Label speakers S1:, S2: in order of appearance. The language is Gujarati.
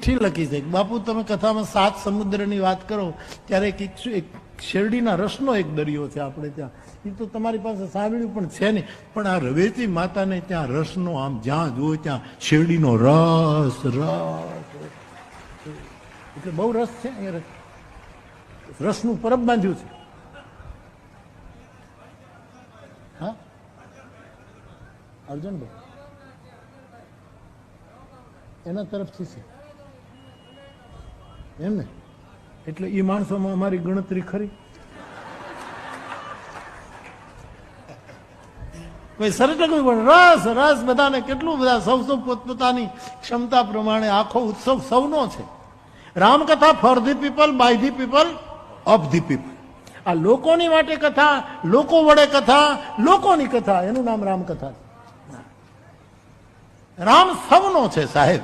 S1: ચિઠ્ઠી લખી છે બાપુ તમે કથામાં 7 સમુદ્રની વાત કરો ત્યારે એક શેરડીના રસનો એક દરિયો છે આપણે ત્યાં, એ તો તમારી પાસે સાંભળ્યું પણ છે નહીં, પણ આ રવેચી માતાને ત્યાં રસનો આમ જ્યાં જોયો ત્યાં શેરડીનો રસ એટલે બહુ રસ છે, રસનું પરબ બાંધ્યું છે. હા અર્જુનભાઈ એના તરફથી છે એમ ને, એટલે એ માણસોમાં અમારી ગણતરી ખરી. કોઈ સરસ પણ રસ રસ બધાને કેટલું બધા સૌ પોતપોતાની ક્ષમતા પ્રમાણે આખો ઉત્સવ સૌનો છે. Ramkatha for the people by the people of the people. આ લોકોની માટે કથા, લોકો વડે કથા, લોકોની કથા, એનું નામ રામકથા છે. રામ સૌનો છે સાહેબ.